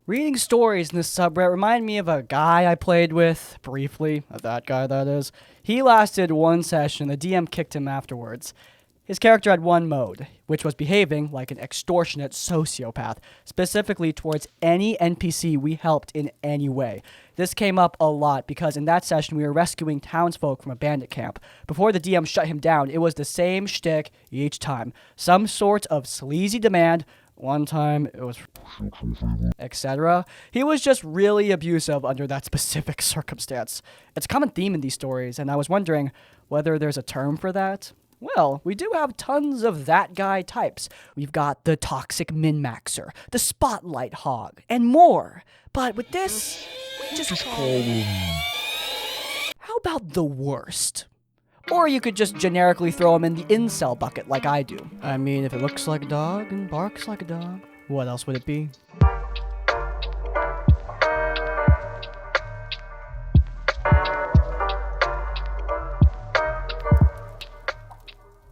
Reading stories in this subreddit remind me of a guy I played with, briefly, that guy that is. He lasted one session, the DM kicked him afterwards. His character had one mode, which was behaving like an extortionate sociopath, specifically towards any NPC we helped in any way. This came up a lot because in that session we were rescuing townsfolk from a bandit camp. Before the DM shut him down, it was the same shtick each time. Some sort of sleazy demand. One time it was etc. He was just really abusive under that specific circumstance. It's a common theme in these stories, and I was wondering whether there's a term for that. Well, we do have tons of that guy types. We've got the toxic min-maxer, the spotlight hog, and more. But with this, we just call him... How about the worst? Or you could just generically throw him in the incel bucket like I do. I mean, if it looks like a dog and barks like a dog, what else would it be?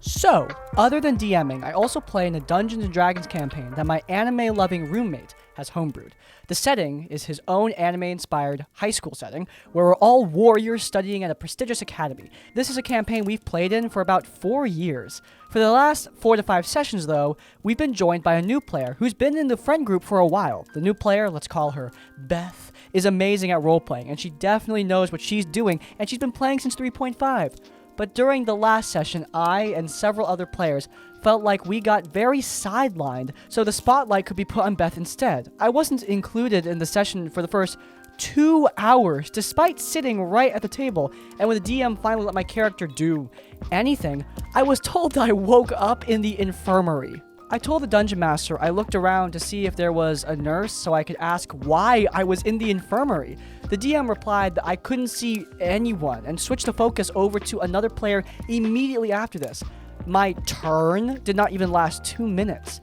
So, other than DMing, I also play in a Dungeons & Dragons campaign that my anime-loving roommate has homebrewed. The setting is his own anime-inspired high school setting, where we're all warriors studying at a prestigious academy. This is a campaign we've played in for about 4 years. For the last 4 to 5 sessions, though, we've been joined by a new player who's been in the friend group for a while. The new player, let's call her Beth, is amazing at role-playing, and she definitely knows what she's doing, and she's been playing since 3.5. But during the last session, I and several other players felt like we got very sidelined, so the spotlight could be put on Beth instead. I wasn't included in the session for the first 2 hours, despite sitting right at the table, and when the DM finally let my character do anything, I was told that I woke up in the infirmary. I told the dungeon master I looked around to see if there was a nurse so I could ask why I was in the infirmary. The DM replied that I couldn't see anyone and switched the focus over to another player immediately after this. My turn did not even last 2 minutes.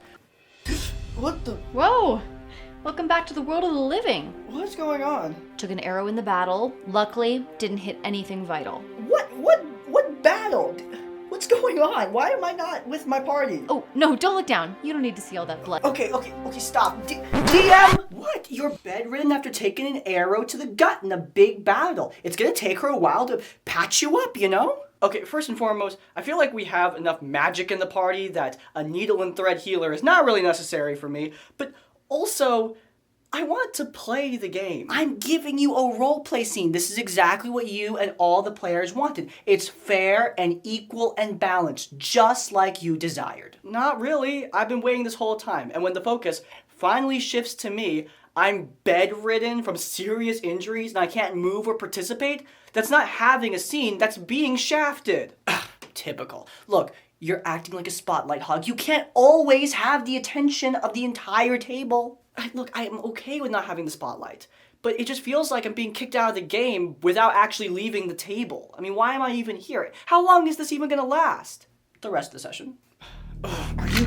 What the? Whoa! Welcome back to the world of the living. What's going on? Took an arrow in the battle. Luckily, didn't hit anything vital. What battle? What's going on? Why am I not with my party? Oh, no, don't look down. You don't need to see all that blood. Okay, stop. DM! What? You're bedridden after taking an arrow to the gut in a big battle. It's gonna take her a while to patch you up, you know? Okay, first and foremost, I feel like we have enough magic in the party that a needle and thread healer is not really necessary for me, but also, I want to play the game. I'm giving you a roleplay scene. This is exactly what you and all the players wanted. It's fair and equal and balanced, just like you desired. Not really. I've been waiting this whole time, and when the focus finally shifts to me, I'm bedridden from serious injuries and I can't move or participate. That's not having a scene, that's being shafted. Ugh, typical. Look, you're acting like a spotlight hog. You can't always have the attention of the entire table. Look, I am okay with not having the spotlight, but it just feels like I'm being kicked out of the game without actually leaving the table. I mean, why am I even here? How long is this even gonna last? The rest of the session. Are you...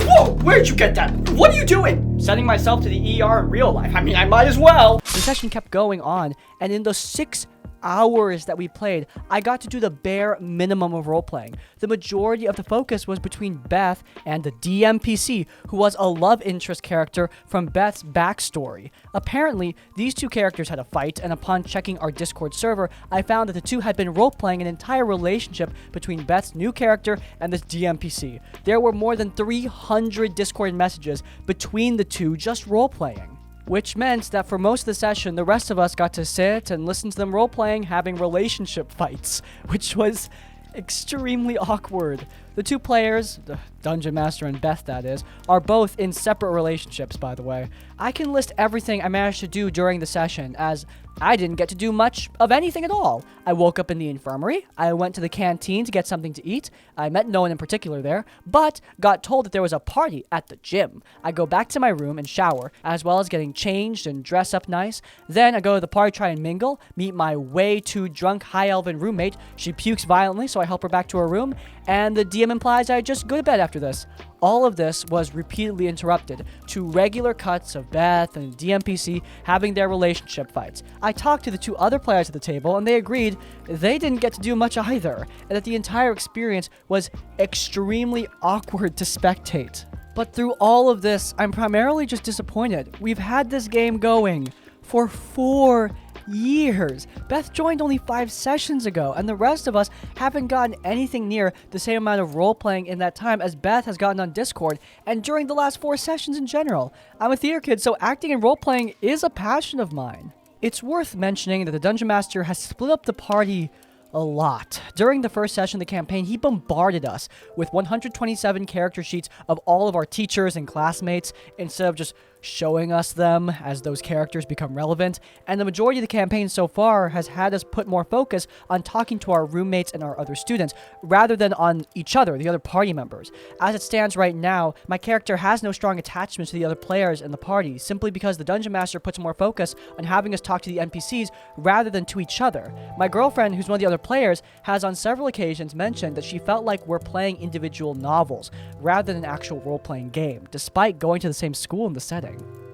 Whoa! Where'd you get that? What are you doing? Sending myself to the ER in real life. I mean, I might as well. The session kept going on, and in those 6 hours that we played, I got to do the bare minimum of role-playing. The majority of the focus was between Beth and the DMPC, who was a love interest character from Beth's backstory. Apparently, these two characters had a fight, and upon checking our Discord server, I found that the two had been role-playing an entire relationship between Beth's new character and this DMPC. There were more than 300 Discord messages between the two just role-playing. Which meant that for most of the session, the rest of us got to sit and listen to them role-playing, having relationship fights, which was extremely awkward. The two players, the Dungeon Master and Beth that is, are both in separate relationships, by the way. I can list everything I managed to do during the session, as I didn't get to do much of anything at all. I woke up in the infirmary, I went to the canteen to get something to eat, I met no one in particular there, but got told that there was a party at the gym. I go back to my room and shower, as well as getting changed and dress up nice. Then I go to the party, try and mingle, meet my way too drunk high elven roommate. She pukes violently, so I help her back to her room, and the DM implies I just go to bed after this. All of this was repeatedly interrupted to regular cuts of Beth and DMPC having their relationship fights. I talked to the two other players at the table, and they agreed they didn't get to do much either, and that the entire experience was extremely awkward to spectate. But through all of this, I'm primarily just disappointed. We've had this game going for 4 years. Beth joined only 5 sessions ago, and the rest of us haven't gotten anything near the same amount of role-playing in that time as Beth has gotten on Discord, and during the last 4 sessions in general. I'm a theater kid, so acting and role-playing is a passion of mine. It's worth mentioning that the Dungeon Master has split up the party a lot. During the first session of the campaign, he bombarded us with 127 character sheets of all of our teachers and classmates instead of just showing us them as those characters become relevant, and the majority of the campaign so far has had us put more focus on talking to our roommates and our other students, rather than on each other, the other party members. As it stands right now, my character has no strong attachments to the other players in the party, simply because the Dungeon Master puts more focus on having us talk to the NPCs rather than to each other. My girlfriend, who's one of the other players, has on several occasions mentioned that she felt like we're playing individual novels, rather than an actual role-playing game, despite going to the same school in the setting.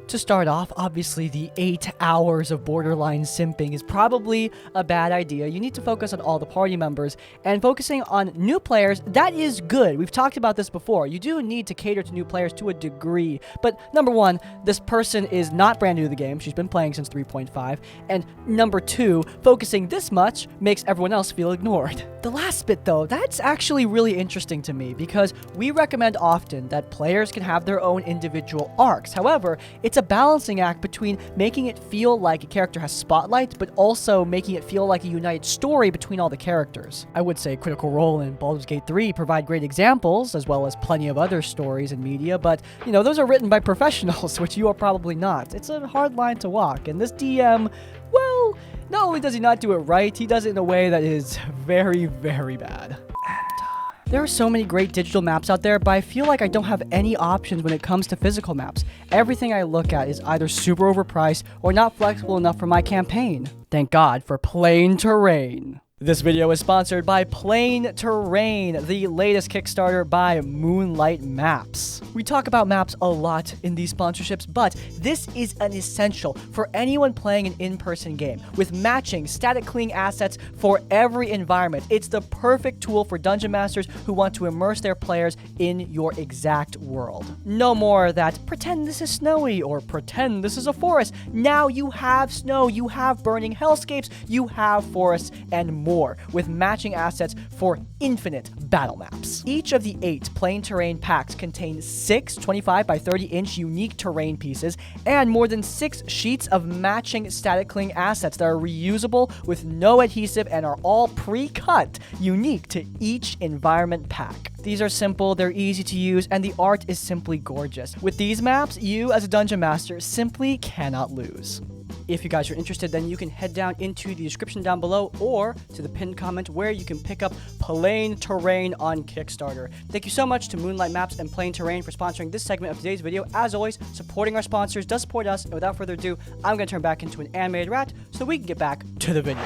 To start off, obviously the 8 hours of borderline simping is probably a bad idea. You need to focus on all the party members, and focusing on new players, that is good. We've talked about this before. You do need to cater to new players to a degree, but number 1, this person is not brand new to the game. She's been playing since 3.5, and number 2, focusing this much makes everyone else feel ignored. The last bit though, that's actually really interesting to me, because we recommend often that players can have their own individual arcs. However, it's a balancing act between making it feel like a character has spotlight, but also making it feel like a united story between all the characters. I would say Critical Role and Baldur's Gate 3 provide great examples, as well as plenty of other stories and media, but, you know, those are written by professionals, which you are probably not. It's a hard line to walk, and this DM, well, not only does he not do it right, he does it in a way that is very, very bad. There are so many great digital maps out there, but I feel like I don't have any options when it comes to physical maps. Everything I look at is either super overpriced or not flexible enough for my campaign. Thank God for Plain Terrain. This video is sponsored by Plain Terrain, the latest Kickstarter by MoonlightMaps. We talk about maps a lot in these sponsorships, but this is an essential for anyone playing an in-person game. With matching static cleaning assets for every environment, it's the perfect tool for dungeon masters who want to immerse their players in your exact world. No more that pretend this is snowy or pretend this is a forest. Now you have snow, you have burning hellscapes, you have forests, and more, with matching assets for infinite battle maps. Each of the 8 plain terrain packs contain 6 25 by 30 inch unique terrain pieces and more than 6 sheets of matching static cling assets that are reusable with no adhesive and are all pre-cut, unique to each environment pack. These are simple, they're easy to use, and the art is simply gorgeous. With these maps, you as a dungeon master simply cannot lose. If you guys are interested, then you can head down into the description down below or to the pinned comment where you can pick up Plain Terrain on Kickstarter. Thank you so much to MoonlightMaps and Plain Terrain for sponsoring this segment of today's video. As always, supporting our sponsors does support us, and without further ado, I'm going to turn back into an animated rat so we can get back to the video.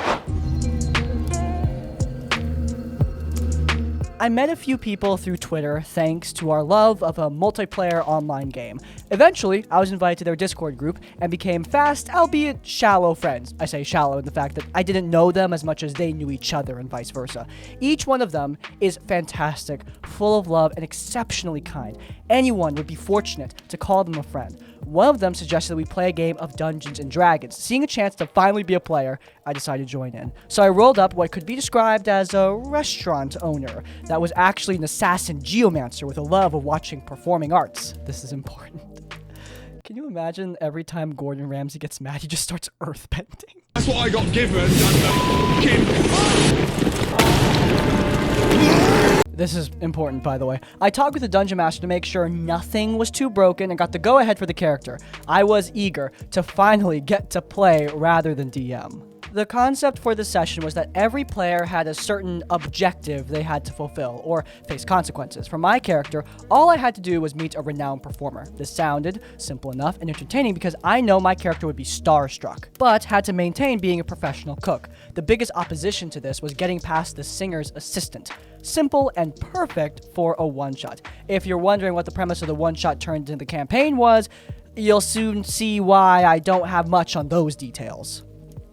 I met a few people through Twitter thanks to our love of a multiplayer online game. Eventually, I was invited to their Discord group and became fast, albeit shallow friends. I say shallow in the fact that I didn't know them as much as they knew each other and vice versa. Each one of them is fantastic, full of love, and exceptionally kind. Anyone would be fortunate to call them a friend. One of them suggested that we play a game of Dungeons and Dragons. Seeing a chance to finally be a player, I decided to join in. So I rolled up what could be described as a restaurant owner that was actually an assassin geomancer with a love of watching performing arts. This is important. Can you imagine every time Gordon Ramsay gets mad, he just starts earthbending? That's what I got given. This is important, by the way. I talked with the Dungeon Master to make sure nothing was too broken and got the go-ahead for the character. I was eager to finally get to play rather than DM. The concept for the session was that every player had a certain objective they had to fulfill, or face consequences. For my character, all I had to do was meet a renowned performer. This sounded simple enough and entertaining because I know my character would be starstruck, but had to maintain being a professional cook. The biggest opposition to this was getting past the singer's assistant. Simple and perfect for a one-shot. If you're wondering what the premise of the one-shot turned into the campaign was, you'll soon see why I don't have much on those details.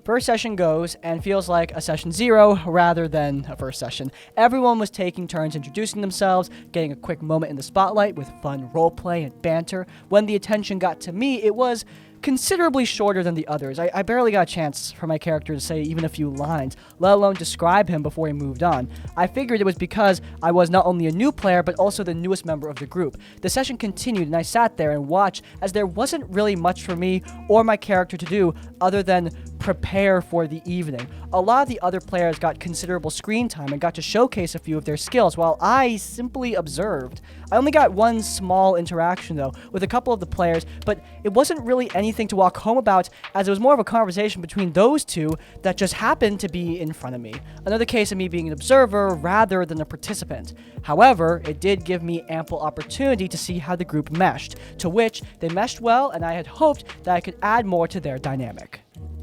First session goes and feels like a session 0 rather than a first session. Everyone was taking turns introducing themselves, getting a quick moment in the spotlight with fun roleplay and banter. When the attention got to me, it was considerably shorter than the others. I barely got a chance for my character to say even a few lines, let alone describe him before he moved on. I figured it was because I was not only a new player, but also the newest member of the group. The session continued, and I sat there and watched as there wasn't really much for me or my character to do other than prepare for the evening. A lot of the other players got considerable screen time and got to showcase a few of their skills, while I simply observed. I only got one small interaction, though, with a couple of the players, but it wasn't really anything to walk home about, as it was more of a conversation between those two that just happened to be in front of me. Another case of me being an observer rather than a participant. However, it did give me ample opportunity to see how the group meshed, to which they meshed well, and I had hoped that I could add more to their dynamic.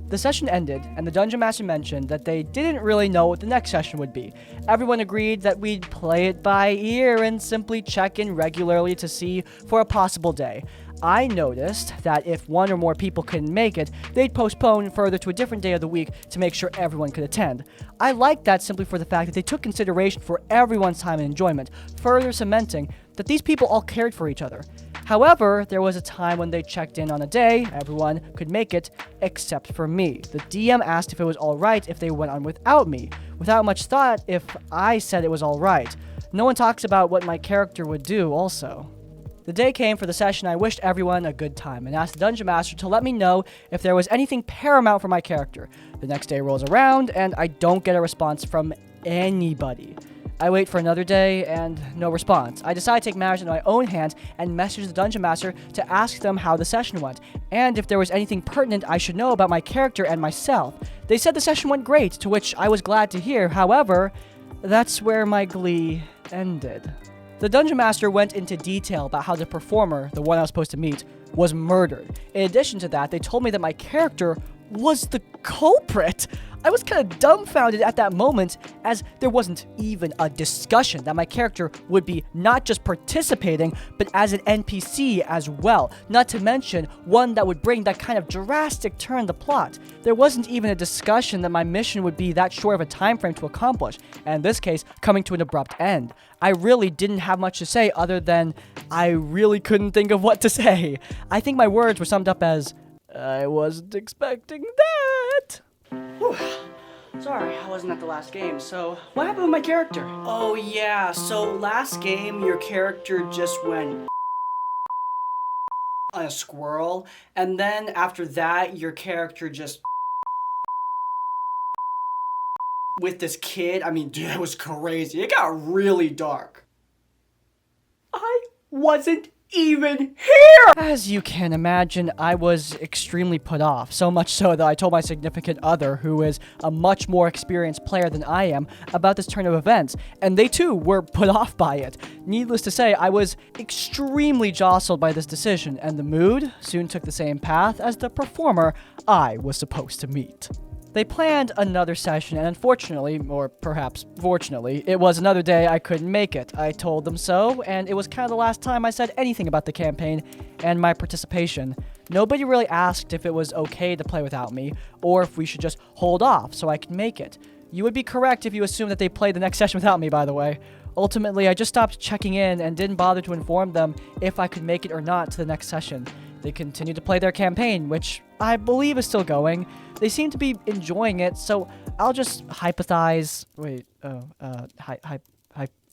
The session ended, and the Dungeon Master mentioned that they didn't really know what the next session would be. Everyone agreed that we'd play it by ear and simply check in regularly to see for a possible day. I noticed that if one or more people couldn't make it, they'd postpone further to a different day of the week to make sure everyone could attend. I liked that simply for the fact that they took consideration for everyone's time and enjoyment, further cementing that these people all cared for each other. However, there was a time when they checked in on a day, everyone could make it, except for me. The DM asked if it was alright if they went on without me, without much thought if I said it was alright. No one talks about what my character would do also. The day came for the session. I wished everyone a good time and asked the Dungeon Master to let me know if there was anything paramount for my character. The next day rolls around and I don't get a response from anybody. I wait for another day and no response. I decide to take matters into my own hands and message the Dungeon Master to ask them how the session went, and if there was anything pertinent I should know about my character and myself. They said the session went great, to which I was glad to hear. However, that's where my glee ended. The Dungeon Master went into detail about how the performer, the one I was supposed to meet, was murdered. In addition to that, they told me that my character was the culprit. I was kind of dumbfounded at that moment, as there wasn't even a discussion that my character would be not just participating, but as an NPC as well, not to mention one that would bring that kind of drastic turn in the plot. There wasn't even a discussion that my mission would be that short of a time frame to accomplish, and in this case, coming to an abrupt end. I really didn't have much to say other than I really couldn't think of what to say. I think my words were summed up as, I wasn't expecting that. Whew. Sorry, I wasn't at the last game. So, what happened with my character? Oh yeah, so last game your character just went on a squirrel, and then after that your character just with this kid. I mean, dude, it was crazy. It got really dark. I wasn't even here! As you can imagine, I was extremely put off, so much so that I told my significant other, who is a much more experienced player than I am, about this turn of events, and they too were put off by it. Needless to say, I was extremely jostled by this decision, and the mood soon took the same path as the performer I was supposed to meet. They planned another session, and unfortunately, or perhaps fortunately, it was another day I couldn't make it. I told them so, and it was kind of the last time I said anything about the campaign and my participation. Nobody really asked if it was okay to play without me, or if we should just hold off so I could make it. You would be correct if you assumed that they played the next session without me, by the way. Ultimately, I just stopped checking in and didn't bother to inform them if I could make it or not to the next session. They continued to play their campaign, which I believe is still going. They seem to be enjoying it, so I'll just hypothesize.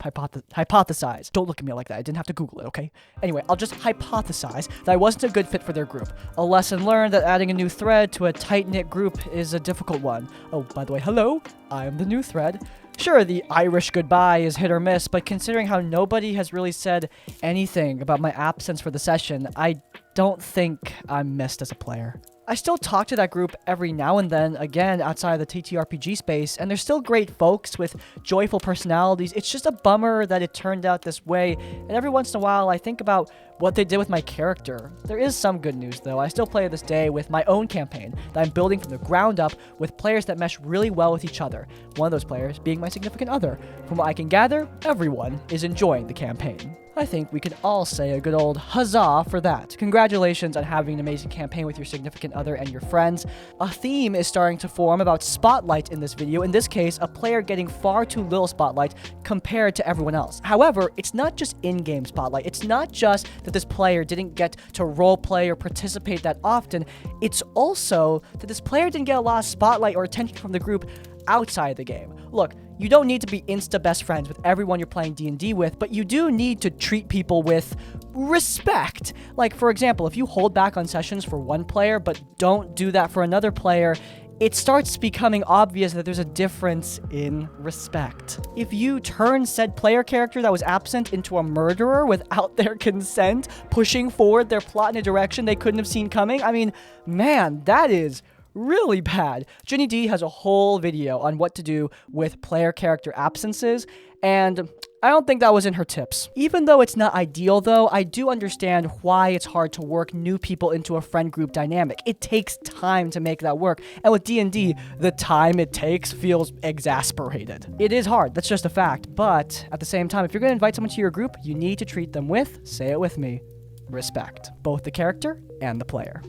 Hypothesize. Don't look at me like that. I didn't have to Google it, okay? Anyway, I'll just hypothesize that I wasn't a good fit for their group. A lesson learned that adding a new thread to a tight-knit group is a difficult one. Oh, by the way, hello, I'm the new thread. Sure, the Irish goodbye is hit or miss, but considering how nobody has really said anything about my absence for the session, I don't think I'm missed as a player. I still talk to that group every now and then, again, outside of the TTRPG space, and they're still great folks with joyful personalities. It's just a bummer that it turned out this way, and every once in a while I think about what they did with my character. There is some good news, though. I still play this day with my own campaign that I'm building from the ground up with players that mesh really well with each other, one of those players being my significant other. From what I can gather, everyone is enjoying the campaign. I think we could all say a good old huzzah for that. Congratulations on having an amazing campaign with your significant other and your friends. A theme is starting to form about spotlight in this video. In this case, a player getting far too little spotlight compared to everyone else. However, it's not just in-game spotlight. It's not just that this player didn't get to roleplay or participate that often. It's also that this player didn't get a lot of spotlight or attention from the group outside the game. Look, you don't need to be insta-best friends with everyone you're playing D&D with, but you do need to treat people with respect. Like, for example, if you hold back on sessions for one player, but don't do that for another player, it starts becoming obvious that there's a difference in respect. If you turn said player character that was absent into a murderer without their consent, pushing forward their plot in a direction they couldn't have seen coming, I mean, man, that is really bad. Ginny D has a whole video on what to do with player character absences, and I don't think that was in her tips. Even though it's not ideal though, I do understand why it's hard to work new people into a friend group dynamic. It takes time to make that work, and with D&D, the time it takes feels exasperated. It is hard, that's just a fact, but at the same time, if you're gonna invite someone to your group, you need to treat them with, say it with me, respect. Both the character and the player.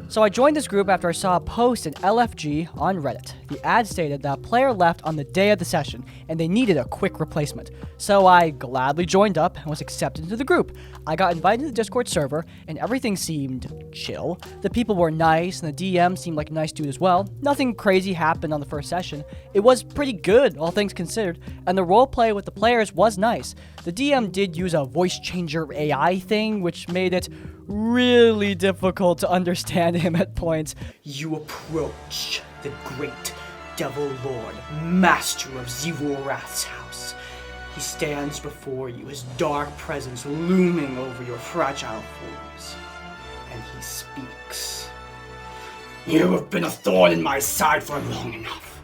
So I joined this group after I saw a post in LFG on Reddit. The ad stated that a player left on the day of the session, and they needed a quick replacement. So I gladly joined up and was accepted into the group. I got invited to the Discord server, and everything seemed chill. The people were nice, and the DM seemed like a nice dude as well. Nothing crazy happened on the first session. It was pretty good, all things considered, and the roleplay with the players was nice. The DM did use a voice changer AI thing, which made it really difficult to understand him at points. You approach the great Devil Lord, master of Zivorath's house. He stands before you, his dark presence looming over your fragile forms. And he speaks. You have been a thorn in my side for long enough.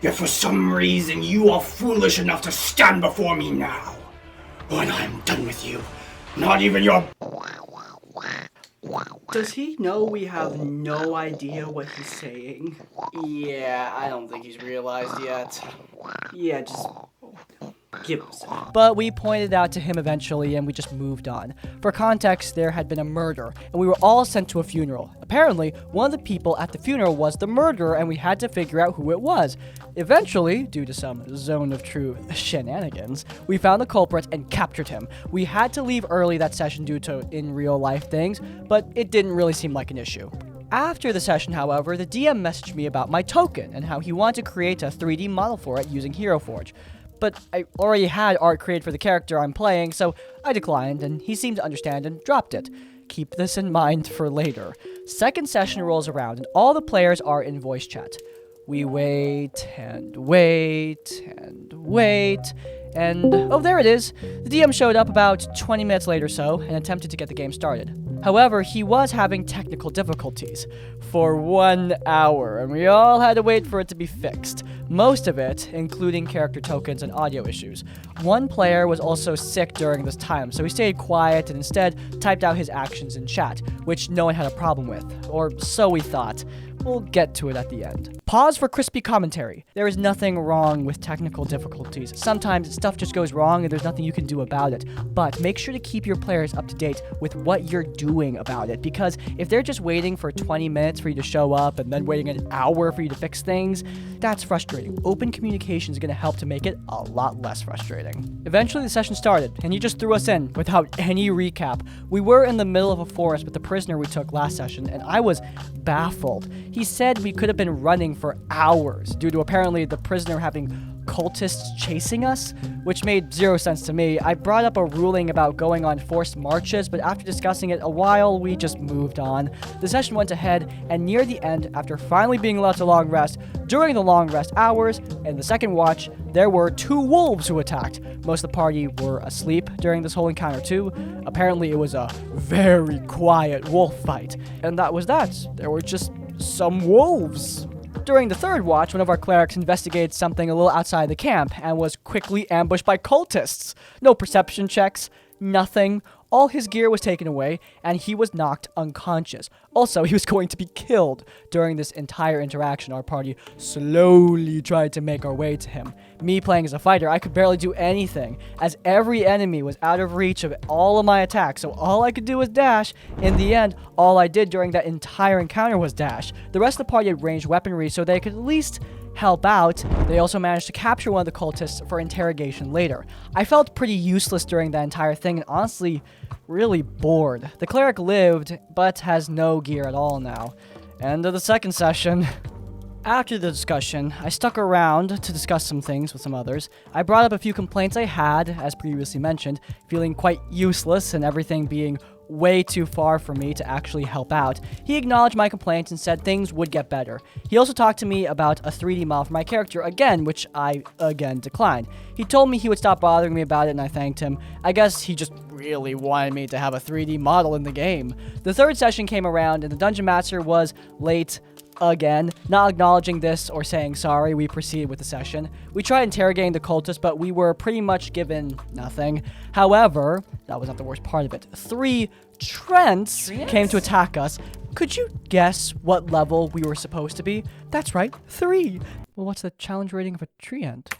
Yet for some reason you are foolish enough to stand before me now. When I'm done with you, not even your... Does he know we have no idea what he's saying? Yeah, I don't think he's realized yet. Yeah, just give him a second. But we pointed out to him eventually, and we just moved on. For context, there had been a murder, and we were all sent to a funeral. Apparently, one of the people at the funeral was the murderer, and we had to figure out who it was. Eventually, due to some Zone of Truth shenanigans, we found the culprit and captured him. We had to leave early that session due to in-real-life things, but it didn't really seem like an issue. After the session, however, the DM messaged me about my token and how he wanted to create a 3D model for it using HeroForge. But I already had art created for the character I'm playing, so I declined, and he seemed to understand and dropped it. Keep this in mind for later. Second session rolls around, and all the players are in voice chat. We wait, and wait, and wait, and oh, there it is. The DM showed up about 20 minutes later or so, and attempted to get the game started. However, he was having technical difficulties for 1 hour, and we all had to wait for it to be fixed. Most of it, including character tokens and audio issues. One player was also sick during this time, so he stayed quiet and instead typed out his actions in chat, which no one had a problem with, or so we thought. We'll get to it at the end. Pause for crispy commentary. There is nothing wrong with technical difficulties. Sometimes stuff just goes wrong and there's nothing you can do about it. But make sure to keep your players up to date with what you're doing about it, because if they're just waiting for 20 minutes for you to show up and then waiting an hour for you to fix things, that's frustrating. Open communication is going to help to make it a lot less frustrating. Eventually the session started, and he just threw us in without any recap. We were in the middle of a forest with the prisoner we took last session, and I was baffled. He said we could have been running for hours due to apparently the prisoner having cultists chasing us, which made zero sense to me. I brought up a ruling about going on forced marches, but after discussing it a while, we just moved on. The session went ahead, and near the end, after finally being allowed to long rest, during the long rest hours, and the second watch, there were 2 wolves who attacked. Most of the party were asleep during this whole encounter too. Apparently it was a very quiet wolf fight, and that was that. There were just some wolves. During the third watch, one of our clerics investigated something a little outside the camp and was quickly ambushed by cultists. No perception checks, Nothing. All his gear was taken away, and he was knocked unconscious. Also, he was going to be killed. During this entire interaction, our party slowly tried to make our way to him. Me playing as a fighter, I could barely do anything, as every enemy was out of reach of all of my attacks, so all I could do was dash. In the end, all I did during that entire encounter was dash. The rest of the party had ranged weaponry, so they could at least help out. They also managed to capture one of the cultists for interrogation later. I felt pretty useless during that entire thing, and honestly, really bored. The cleric lived, but has no gear at all now. End of the second session. After the discussion, I stuck around to discuss some things with some others. I brought up a few complaints I had, as previously mentioned, feeling quite useless and everything being way too far for me to actually help out. He acknowledged my complaints and said things would get better. He also talked to me about a 3D model for my character again, which I again declined. He told me he would stop bothering me about it, and I thanked him. I guess he just really wanted me to have a 3D model in the game. The third session came around, and the Dungeon Master was late again. Not acknowledging this or saying sorry, we proceeded with the session. We tried interrogating the cultists, but we were pretty much given nothing. However, that was not the worst part of it. 3 Trents came to attack us. Could you guess what level we were supposed to be? That's right, 3. Well, what's the challenge rating of a Treant?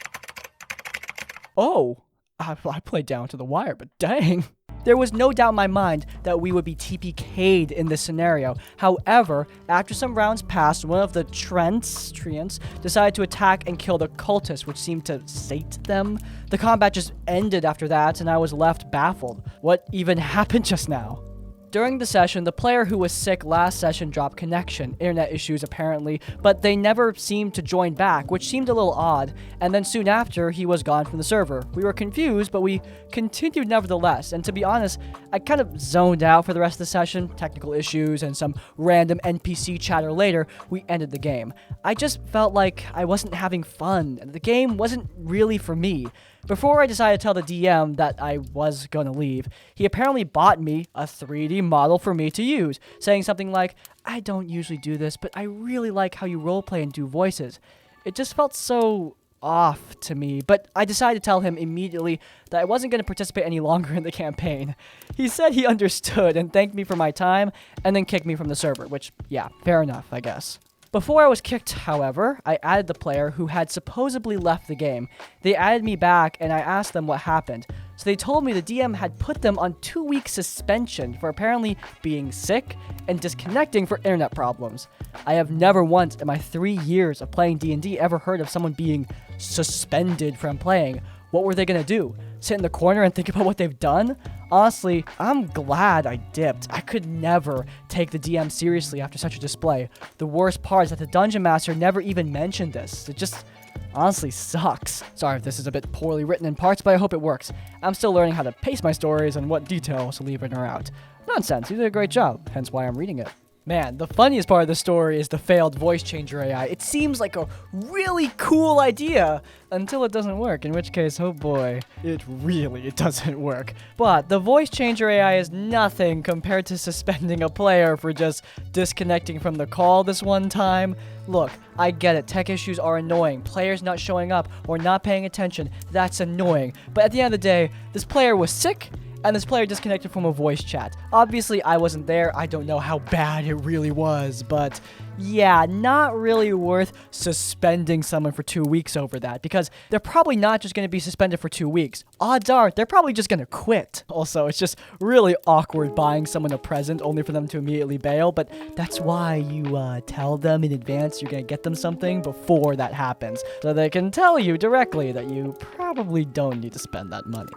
Oh, I played down to the wire, but dang. There was no doubt in my mind that we would be TPK'd in this scenario. However, after some rounds passed, one of the Treants decided to attack and kill the cultists, which seemed to sate them. The combat just ended after that, and I was left baffled. What even happened just now? During the session, the player who was sick last session dropped connection, internet issues apparently, but they never seemed to join back, which seemed a little odd, and then soon after, he was gone from the server. We were confused, but we continued nevertheless, and to be honest, I kind of zoned out for the rest of the session. Technical issues and some random NPC chatter later, we ended the game. I just felt like I wasn't having fun, and the game wasn't really for me. Before I decided to tell the DM that I was gonna leave, he apparently bought me a 3D model for me to use, saying something like, "I don't usually do this, but I really like how you roleplay and do voices." It just felt so off to me, but I decided to tell him immediately that I wasn't going to participate any longer in the campaign. He said he understood and thanked me for my time, and then kicked me from the server, which, yeah, fair enough, I guess. Before I was kicked, however, I added the player who had supposedly left the game. They added me back, and I asked them what happened. So they told me the DM had put them on 2-week suspension for apparently being sick and disconnecting for internet problems. I have never once in my 3 years of playing D&D ever heard of someone being suspended from playing. What were they gonna do? Sit in the corner and think about what they've done? Honestly, I'm glad I dipped. I could never take the DM seriously after such a display. The worst part is that the Dungeon Master never even mentioned this. It just honestly sucks. Sorry if this is a bit poorly written in parts, but I hope it works. I'm still learning how to pace my stories and what details to leave in or out. Nonsense, you did a great job, hence why I'm reading it. Man, the funniest part of the story is the failed voice changer AI. It seems like a really cool idea until it doesn't work, in which case, oh boy, it really doesn't work. But the voice changer AI is nothing compared to suspending a player for just disconnecting from the call this one time. Look, I get it, tech issues are annoying, players not showing up or not paying attention, that's annoying. But at the end of the day, this player was sick, and this player disconnected from a voice chat. Obviously, I wasn't there. I don't know how bad it really was, but yeah, not really worth suspending someone for 2 weeks over that, because they're probably not just going to be suspended for 2 weeks. Odds are, they're probably just going to quit. Also, it's just really awkward buying someone a present only for them to immediately bail, but that's why you tell them in advance you're going to get them something before that happens, so they can tell you directly that you probably don't need to spend that money.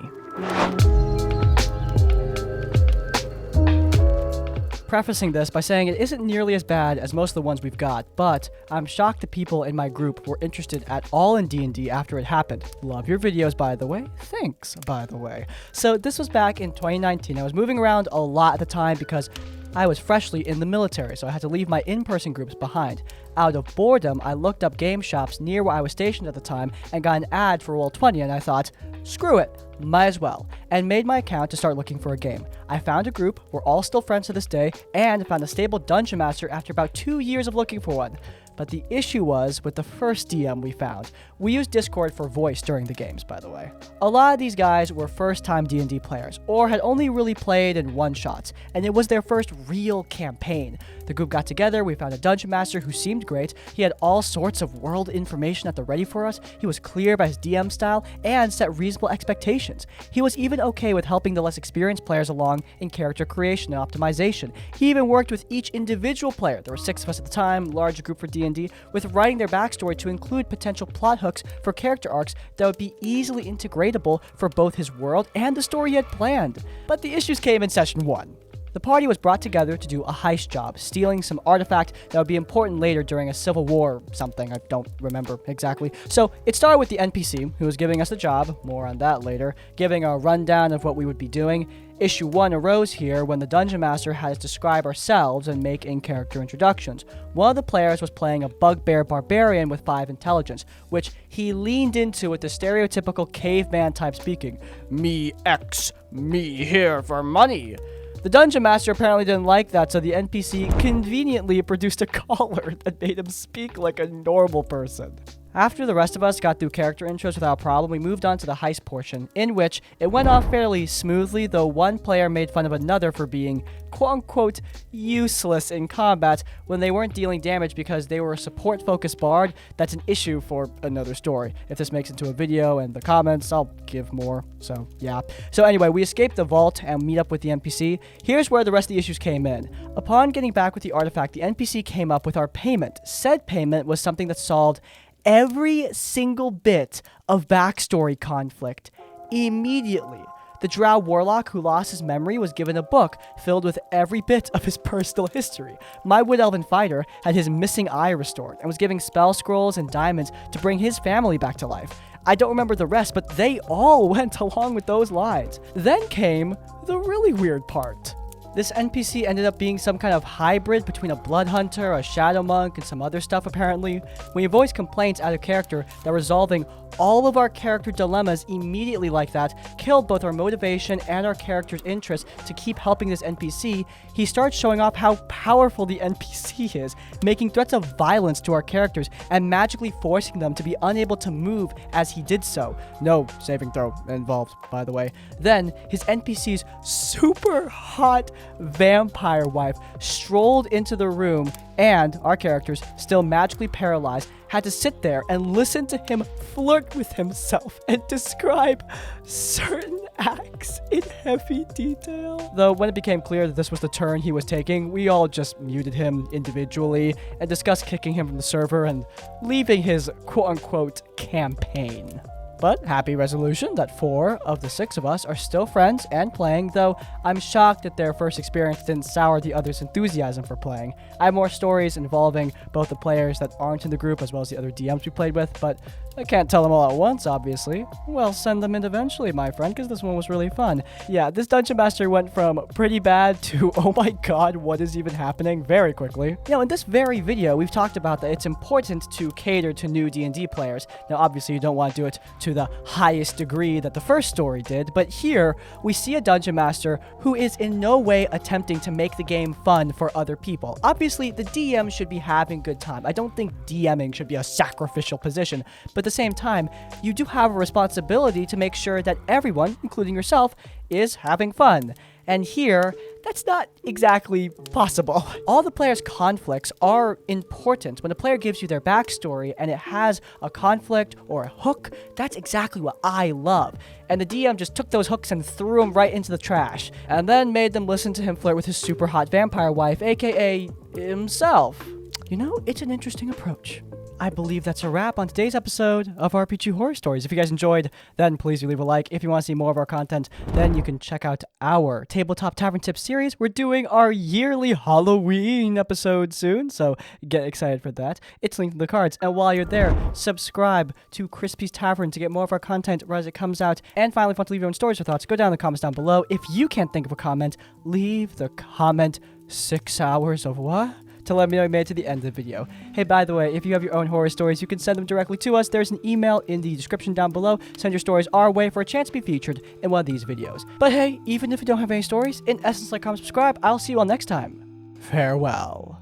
Prefacing this by saying it isn't nearly as bad as most of the ones we've got, but I'm shocked the people in my group were interested at all in D&D after it happened. Love your videos, by the way. Thanks, by the way. So this was back in 2019. I was moving around a lot at the time because I was freshly in the military, so I had to leave my in-person groups behind. Out of boredom, I looked up game shops near where I was stationed at the time and got an ad for Roll20, and I thought, screw it, might as well, and made my account to start looking for a game. I found a group, we're all still friends to this day, and found a stable Dungeon Master after about 2 years of looking for one. But the issue was with the first DM we found. We used Discord for voice during the games, by the way. A lot of these guys were first-time D&D players, or had only really played in one-shots, and it was their first real campaign. The group got together, we found a dungeon master who seemed great. He had all sorts of world information at the ready for us. He was clear about his DM style and set reasonable expectations. He was even okay with helping the less experienced players along in character creation and optimization. He even worked with each individual player, there were 6 of us at the time, large group for D&D, with writing their backstory to include potential plot hooks for character arcs that would be easily integratable for both his world and the story he had planned. But the issues came in session 1. The party was brought together to do a heist job, stealing some artifact that would be important later during a civil war or something, I don't remember exactly. So it started with the NPC, who was giving us the job, more on that later, giving a rundown of what we would be doing. Issue 1 arose here when the Dungeon Master had us describe ourselves and make in-character introductions. One of the players was playing a bugbear barbarian with 5 intelligence, which he leaned into with the stereotypical caveman type speaking. Me X, me here for money. The Dungeon Master apparently didn't like that, so the NPC conveniently produced a collar that made him speak like a normal person. After the rest of us got through character intros without problem, we moved on to the heist portion, in which it went off fairly smoothly, though one player made fun of another for being quote-unquote useless in combat when they weren't dealing damage because they were a support-focused bard. That's an issue for another story. If this makes it into a video and the comments, I'll give more, so yeah. So anyway, we escaped the vault and meet up with the NPC. Here's where the rest of the issues came in. Upon getting back with the artifact, the NPC came up with our payment. Said payment was something that solved every single bit of backstory conflict immediately. The Drow warlock who lost his memory was given a book filled with every bit of his personal history. My Wood Elven fighter had his missing eye restored and was giving spell scrolls and diamonds to bring his family back to life. I don't remember the rest, but they all went along with those lines. Then came the really weird part. This NPC ended up being some kind of hybrid between a blood hunter, a shadow monk, and some other stuff apparently. We voiced complaints out of character that resolving all of our character dilemmas immediately like that killed both our motivation and our character's interest to keep helping this NPC. He starts showing off how powerful the NPC is, making threats of violence to our characters and magically forcing them to be unable to move as he did so. No saving throw involved, by the way. Then, his NPC's super hot vampire wife strolled into the room and our characters, still magically paralyzed, had to sit there and listen to him flirt with himself and describe certain acts in heavy detail. Though when it became clear that this was the turn he was taking, we all just muted him individually and discussed kicking him from the server and leaving his quote-unquote campaign. But happy resolution that 4 of the 6 of us are still friends and playing, though I'm shocked that their first experience didn't sour the others' enthusiasm for playing. I have more stories involving both the players that aren't in the group as well as the other DMs we played with, but I can't tell them all at once, obviously. Well, send them in eventually, my friend, because this one was really fun. Yeah, this Dungeon Master went from pretty bad to, oh my god, what is even happening, very quickly. You know, in this very video, we've talked about that it's important to cater to new D&D players. Now, obviously, you don't want to do it to the highest degree that the first story did, but here, we see a Dungeon Master who is in no way attempting to make the game fun for other people. Obviously, the DM should be having a good time. I don't think DMing should be a sacrificial position, but at the same time, you do have a responsibility to make sure that everyone, including yourself, is having fun. And here, that's not exactly possible. All the players' conflicts are important. When a player gives you their backstory and it has a conflict or a hook, that's exactly what I love. And the DM just took those hooks and threw them right into the trash, and then made them listen to him flirt with his super hot vampire wife, aka himself. You know, it's an interesting approach. I believe that's a wrap on today's episode of RPG Horror Stories. If you guys enjoyed, then please do leave a like. If you want to see more of our content, then you can check out our Tabletop Tavern Tips series. We're doing our yearly Halloween episode soon, so get excited for that. It's linked in the cards. And while you're there, subscribe to Crispy's Tavern to get more of our content right as it comes out. And finally, if you want to leave your own stories or thoughts, go down in the comments down below. If you can't think of a comment, leave the comment 6 hours of what? To let me know you made it to the end of the video. Hey, by the way, if you have your own horror stories, you can send them directly to us. There's an email in the description down below. Send your stories our way for a chance to be featured in one of these videos. But hey, even if you don't have any stories, in essence, like, comment, subscribe. I'll see you all next time. Farewell.